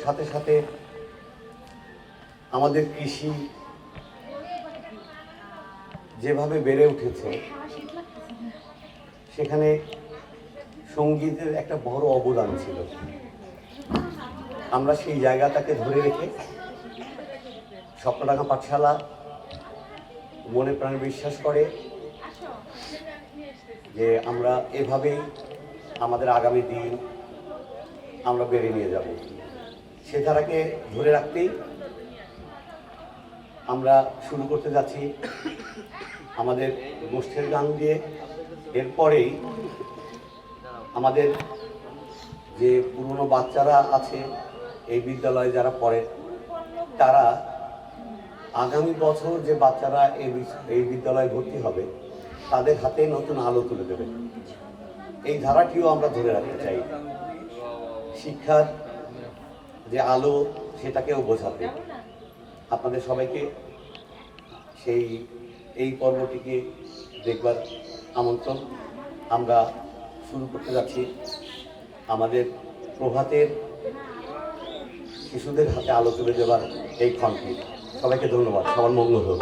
সাথে সাথে আমাদের কৃষি যেভাবে বেড়ে উঠেছে সেখানে সঙ্গীতের একটা বড় অবদান ছিল। আমরা সেই জায়গাটাকে ধরে রেখে স্বপ্নডাঙ্গা পাঠশালা মনে প্রাণে বিশ্বাস করে যে আমরা এভাবেই আমাদের আগামী দিন আমরা বেড়ে নিয়ে যাব। সে ধারাকে ধরে রাখতেই আমরা শুরু করতে যাচ্ছি আমাদের গোষ্ঠীর গান দিয়ে। এরপরেই আমাদের যে পুরনো বাচ্চারা আছে এই বিদ্যালয়ে যারা পড়ে, তারা আগামী বছর যে বাচ্চারা এই বিদ্যালয়ে ভর্তি হবে তাদের হাতে নতুন আলো তুলে দেবে। এই ধারাটিও আমরা ধরে রাখতে চাই, শিক্ষার যে আলো সেটাকেও বোঝাতে। আপনাদের সবাইকে এই পর্বটিকে দেখবার আমন্ত্রণ। আমরা শুরু করতে যাচ্ছি আমাদের প্রভাতের শিশুদের হাতে আলো তুলে দেবার এই ক্ষণটি। সবাইকে ধন্যবাদ। সবার মঙ্গল হোক।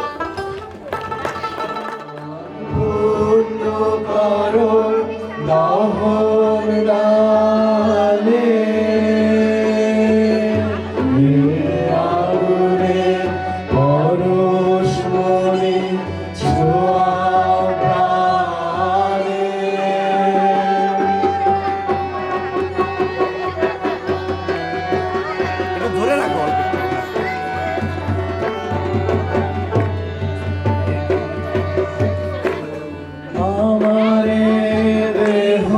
ধরে রাখো। আমারে দেহ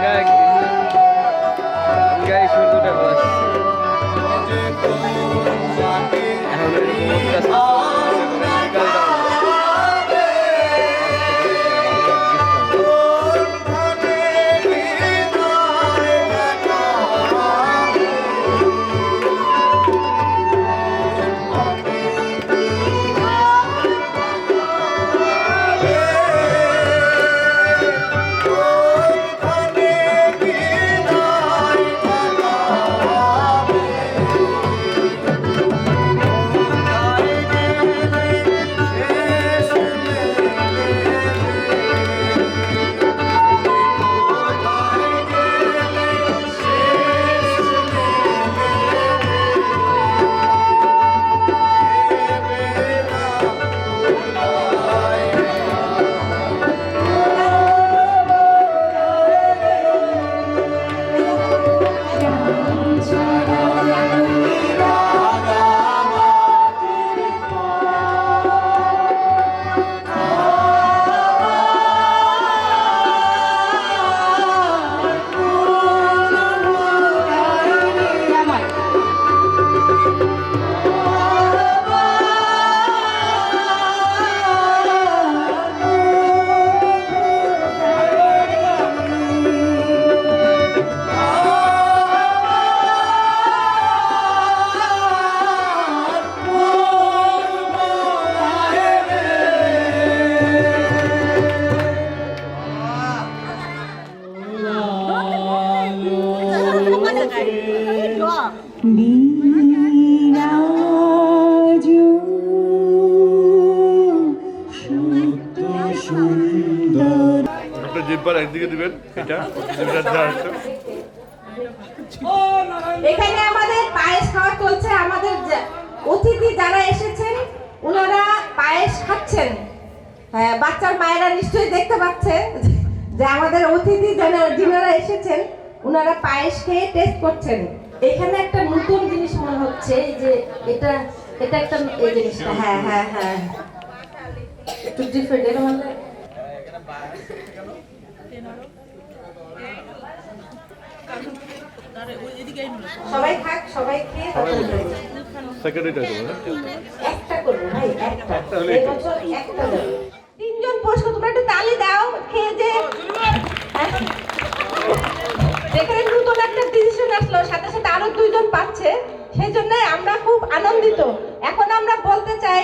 গান গায়ে শুরুটা বলা একদিকে দিবেন এটা এখানে আমাদের পায়েস খাওয়া চলছে। আমাদের অতিথি যারা এসেছেন ওনারা পায়েস খাচ্ছেন। বাচ্চার মায়েরা নিশ্চয়ই দেখতে পাচ্ছে যে আমাদের অতিথি যারা এসেছেন ওনারা পায়েস খেয়ে টেস্ট করছেন। এখানে একটা নতুন জিনিস মনে হচ্ছে যে এটা একটা এই জিনিসটা হ্যাঁ হ্যাঁ হ্যাঁ একটু ডিফারেন্ট মানে সবাই খাক, সবাই খেয়ে একটা করবো ভাই, একটা তিনজন পুরস্কার। তোমরা একটু তালি দাও খেয়ে যে যেখানে নতুন একটা ডিসিশন আসলো সাথে সাথে আরো দুইজন পাচ্ছে, সেই জন্য আমরা খুব আনন্দিত। এখন আমরা বলতে চাই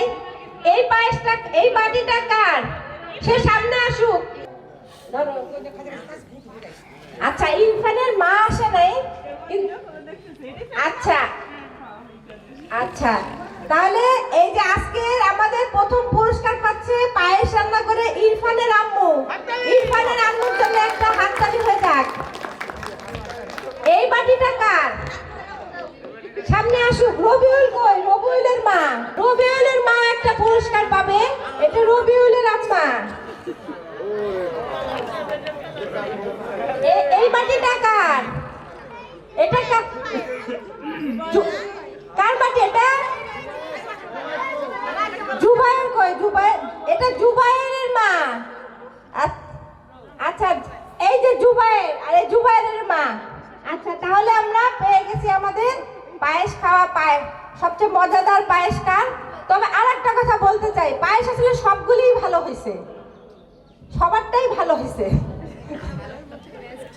এই পায়েসটা এই বাটিটা কার, সে সামনে আসুক। আচ্ছা ইরফানের মা আসে নাই, আচ্ছা আচ্ছা তাহলে এই যে আজকে আমাদের প্রথম পুরস্কার পাচ্ছে পায়েস রান্না করে ইরফানের আম্মু। ইরফানের আম্মুর জন্য একটা হাততালি হয়ে যাক। এই বাটিটা কার, সামনে আসুক। রবিউল কই, রবিউলের মা, রবিউলের মা একটা পুরস্কার পাবে। এটা রবিউলের আম্মা। এই বাটিটা কার, এটা কার বাটি, এটা জুবায়ের কই, জুবায়ের, এটা জুবায়েরের মা। আচ্ছা এই যে জুবায়ের আর এই জুবায়েরের মা। আচ্ছা তাহলে আমরা পেয়ে গেছি আমাদের পায়েস খাওয়া পায়েস, সবচেয়ে মজাদার পায়েস কার। তবে আর একটা কথা বলতে চাই, পায়েস আসলে সবগুলোই ভালো হয়েছে, সবারটাই ভালো হয়েছে।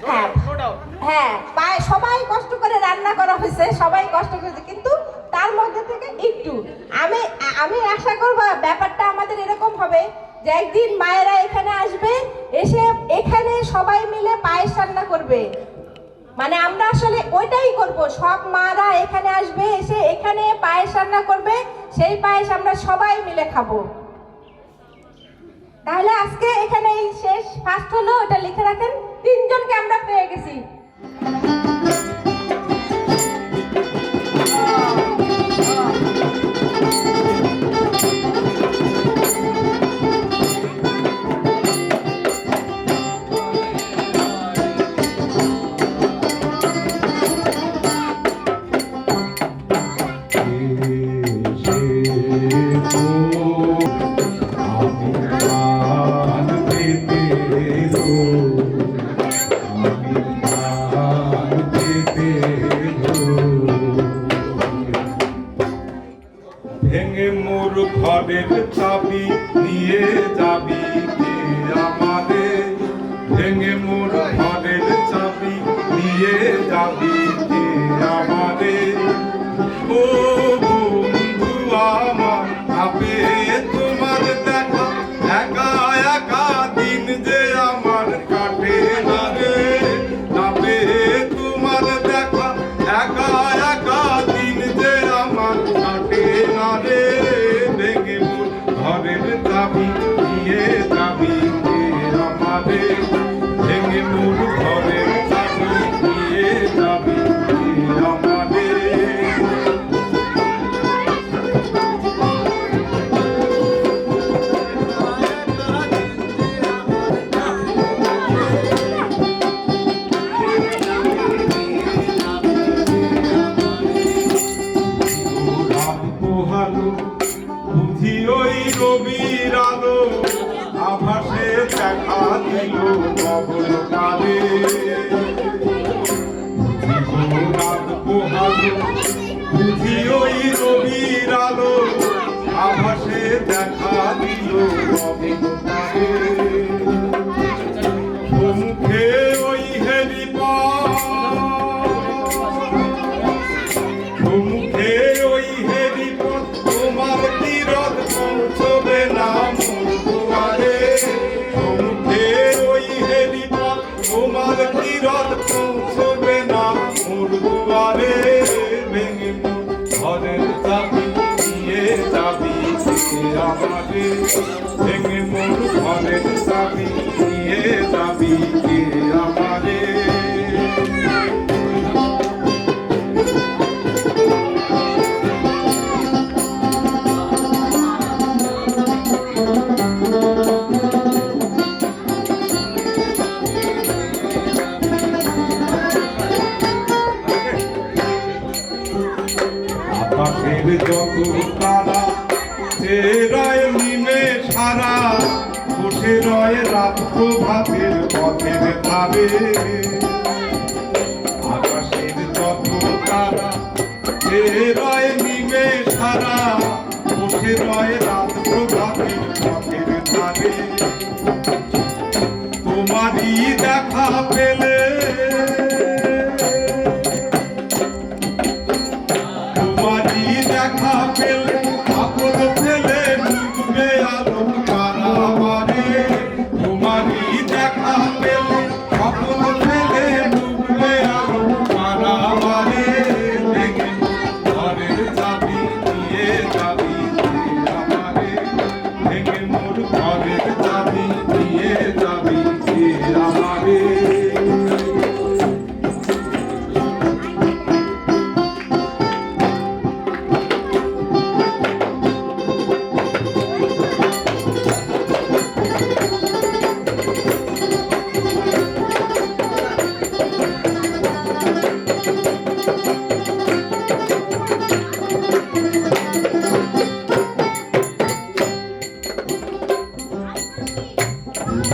হ্যাঁ হ্যাঁ সবাই কষ্ট করে রান্না করা হয়েছে, সবাই কষ্ট করেছে, কিন্তু তার মধ্যে থেকে একটু আমি আশা করব ব্যাপারটা আমাদের এরকম হবে যে একদিন মায়েরা এখানে আসবে, এসে এখানে সবাই মিলে পায়েস রান্না করবে। মানে আমরা আসলে ওইটাই করব, সব মারা এখানে আসবে, এসে এখানে পায়েস রান্না করবে, সেই পায়েস আমরা সবাই মিলে খাবো। তাহলে আজকে এখানে এই শেষ ফার্স্ট হলো, এটা লিখে রাখেন। তিনজনকে আমরা পেয়ে গেছি। আমি রাত পোহালো বুঝি ওই রবির আলো আভাসে দেখা দিল অভিজ্ঞতারে মুখে ওই মুখে ওই হেরিপথ তোমার তীরথ পৌঁছবে না মোর দুয়ারে মুখে ওই হেরিপথ তোমার তীরথ পৌঁছবে না মোর দুয়ারে ভেঙে ঘরের চাবি নিয়ে যাবি আমাকে ভেঙে মোর ঘরের চাবি নিয়ে যাবি কে আমারে আকাশের যত তারা সে রয় নিমে সারা বসে রয় রাত প্রভাতের পথের ধারে আকাশের যত তারা সে রয় নিমে সারা বসে রয় রাত প্রভাতের পথের ধারে তোমারই দেখা পেলে দেখা পেলে আপদ ফেলে ডুবে আলো কারাবারে তোমারই দেখা পেলে আপদ ফেলে ডুবে আলো কারাবারে ভেঙে ঘরের চাবি নিয়ে যাবি আমারে ভেঙে মোর ঘরের চাবি নিয়ে যাবি আমারে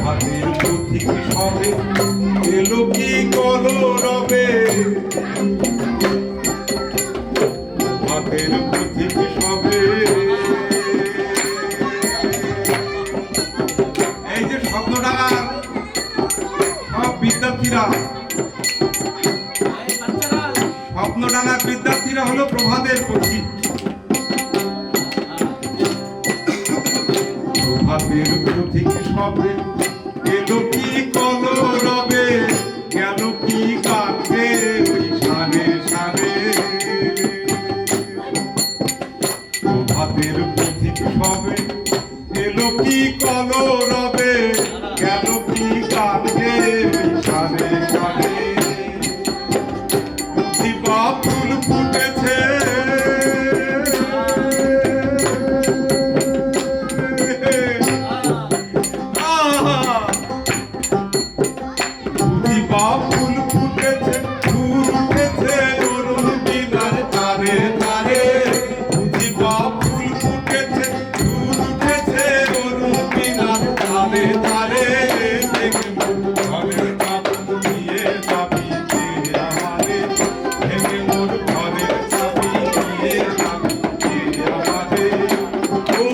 হাতের পথিক সবে এলো কি কলরবে হাতের পথিক সবে এই যে স্বপ্নডাঙ্গার সব বিদ্যার্থীরা স্বপ্নডাঙ্গার বিদ্যার্থীরা হলো প্রভাতের পথিক প্রভাতের পথিক সবে এলো কি কলরবে গেল কি কাটে ওই সারে সারে প্রভাতের পথিক সবে এলো কি কলরবে গেল কি কাটে ওই সারে সারে দিবা ফুল ফুটেছে ফুল ফুটেছে ফুল উঠেছে অরুণ বিনার তারে তারে বুঝিবা ফুল ফুটেছে ফুল উঠেছে অরুণ বিনার তারে তারে ঘরের চাবি নিয়ে যাবি আমারে ভেঙে মোর ঘরের চাবি নিয়ে যাবি আমারে ও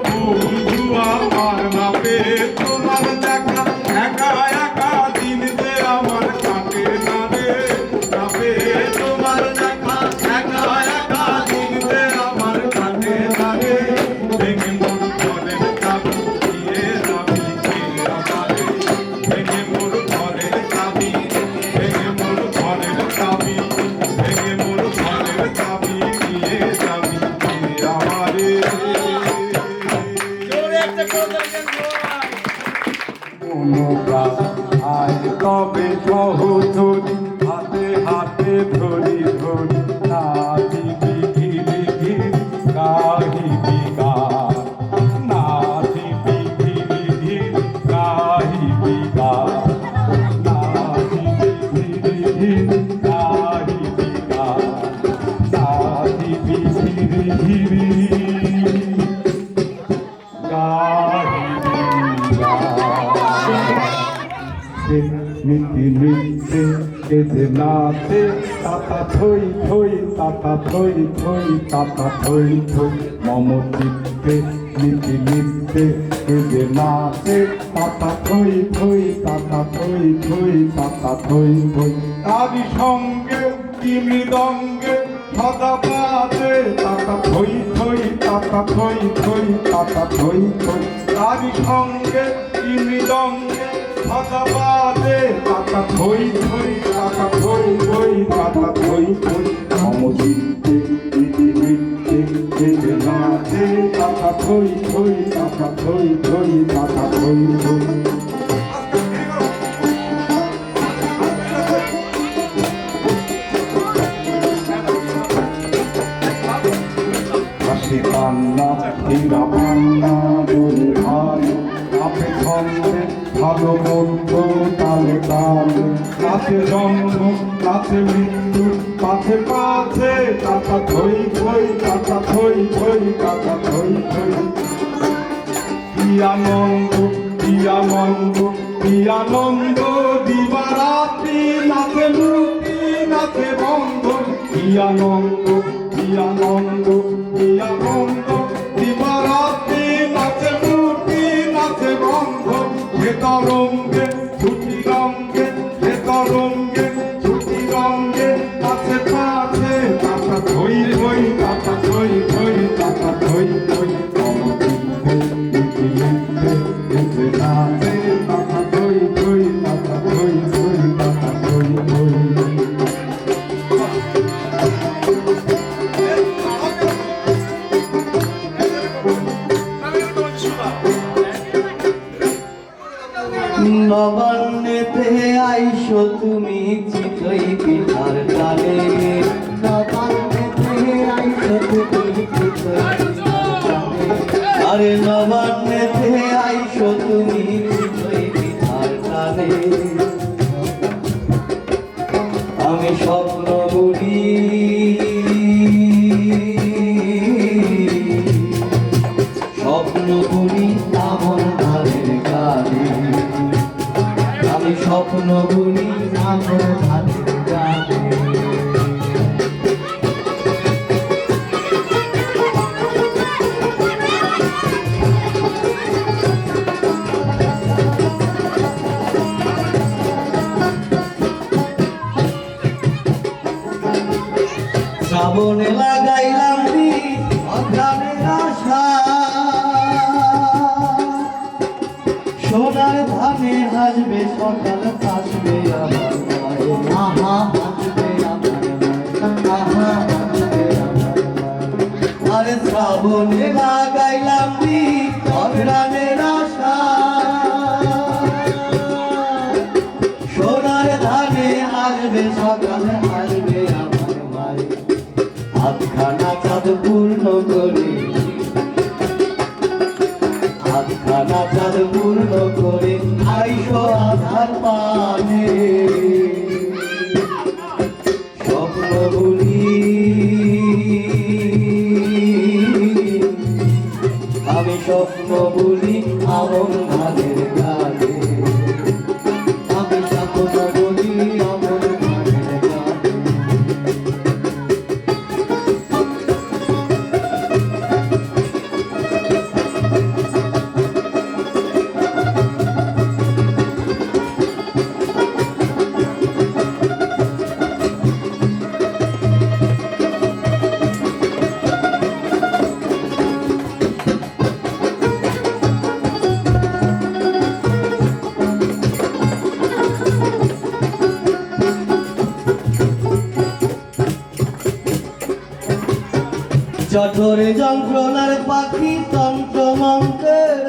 বন্ধু আমার না পেয়ে তোমার দেখা একা একা দিন যে আমার কাটে না রে না পেয়ে তোমার দেখা একা একা দিন যে আমার কাটে না রে ভেঙে মোর ঘরের চাবি নিয়ে যাবি আমারে ভেঙে মোর ঘরের চাবি ভেঙে মোর ঘরের চাবি ভেঙে মোর ঘরের চাবি নিয়ে যাবি আমারে আয় তবে সহচরি হাতে হাতে ধরি ধরি নাচিবি ঘিরি ঘিরি গাহিবি গান নাচিবি ঘিরি ঘিরি গাহিবি গান নাচিবি ঘিরি ঘিরি গাহিবি গান নাচিবি ঘিরি ঘিরি গাহিবি গান নীতি নীতি কে যে নাচে তাতা থই থই তাতা থই থই তাতা থই থই মম চিত্তে নীতি নিত্যে কে যে নাচে তাতা থই থই তাতা থই থই তাতা থই থই তারি সঙ্গে কি মৃদঙ্গে সদা বাজে তাতা থই থই তাতা থই থই তাতা থই থই তারি সঙ্গে কি মৃদঙ্গে সদা বাজে তাতা থই থই তাতা থই থই তাতা থই থই মম চিত্তে নীতি নিত্যে কে যে নাচে তাতা থই থই তাতা থই থই তাতা থই থই হাসি কান্না হীরা পান্না বলে ভালো আপে ছন্দে ভালো মন্দ তালে তালে নাচে জন্ম নাচে মৃত্যু পাছে পাছে কাকা থই থই কাকা থই থই কাকা থই থই কি আনন্দ কি আনন্দ কি আনন্দ দিবারাত্রি নাচে মূর্তি নাচে বন্ধ কি আনন্দ কি আনন্দ কি আনন্দ দিবারাত্রি নাচে মূর্তি নাচে বন্ধ হে তরঙ্গে ছুটি রঙ্গে হে তরঙ্গে ছুটি রঙ্গে পাছে পাছে কাকা থই থই কাকা থই থই কাকা থই থই মম চিত্তে নীতি নিত্যে এসে নাচে কাকা থই থই কাকা থই থই কাকা থই থই নবান্নেতে আইসো তুমি চিতই পিঠার টানে নবান্নেতে আইসো তুমি চিতই পিঠার টানে আরে নবান্নেতে আইসো তুমি চিতই পিঠার টানে আমি স্বপ্ন বুড়ি স্বপ্ন বুড়ি আমন ধারের গানে আমি স্বপ্ন বুনি আমন ধারের গানে শ্রাবণে লাগাইলাম অঘ্রাণের আশা সোনার ধানে হাসবে সকাল হাসবে আমার মায়ে আহা হাসবে আমার মায়ে আহা হাসবে আমার মায়ে আরে শ্রাবণে লাগাইলাম অঘ্রাণের আশা সোনার ধানে হাসবে সকাল হাসবে আমার মায়ে আধখানা চাঁদ পূর্ণ করে আধখানা চাঁদ পূর্ণ করে আইসো আধার পানে স্বপ্ন বলি আমি স্বপ্ন বলি আমন ধানের গানে আমি স্বপ্ন বলি আমন ধানের গানে জঠরে যন্ত্রণার পাখি তন্ত্র মন্ত্রের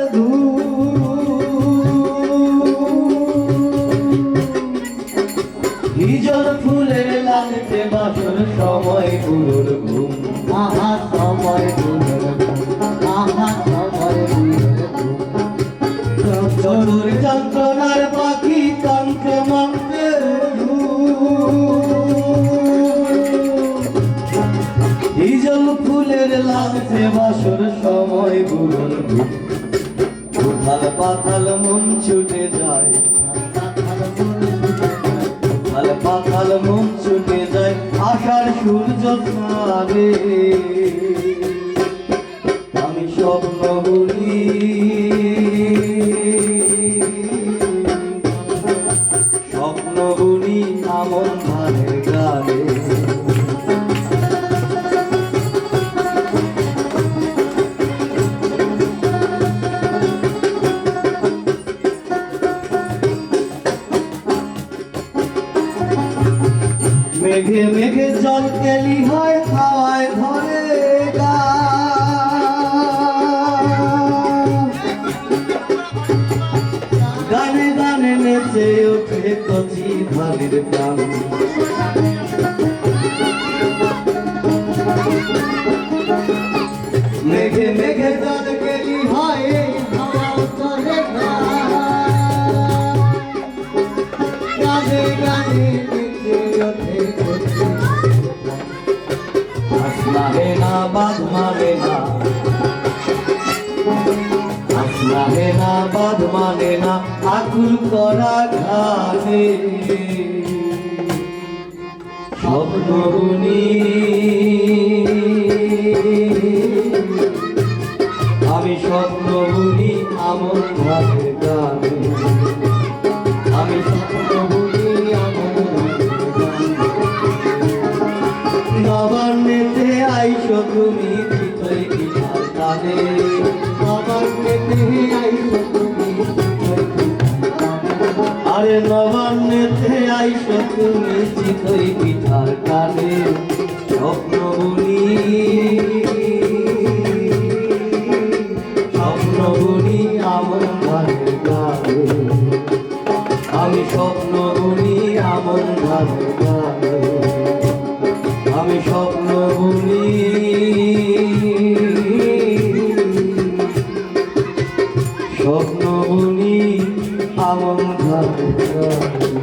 হিজর ফুলের লাগছে বাসর সময় গুরুর ঘুম আহা সময় গুরুর ঘুম আহা সময় গুরুর ঘুম জঠর যন্ত্রণার পাখি তন্ত্র মন্ত্রের হিজল ফুলের লাগছে বাসর সময় গুরুর ঘুম উথাল পাথাল মন ছুটে যায় উথাল পাতাল মন ছুটে যায় আশার সূর্য স্নানে আমি স্বপ্ন বুনি স্বপ্ন বুনি আমন ধানের গানে মেঘে মেঘে জল কেলি হয় হাওয়ায় ধরে গানে গানে নেচে ওঠে কচি ধানের প্রাণ মেঘে মেঘে জল কেলি হয় হাওয়ায় ধরে গানে গানে আসমানে না বাদ মানে না আসমানে না বাদ মানে না আকুল করা ঘানে স্বপ্ন বুনি আমি স্বপ্ন বুনি আমন ধানের গানে আমি স্বপ্ন বুনি আমন নবান্নেতে আইসো তুমি চিতই পিঠার টানে নবান্নেতে আইসো তুমি আরে নবান্নেতে আইসো তুমি চিতই পিঠার টানে স্বপ্ন বুনি স্বপ্ন বুনি আমন ধানের গানে আমি স্বপ্ন বুনি আমন ধানের গানে আমি স্বপ্ন বুনি স্বপ্ন বুনি আমন ধানের গানে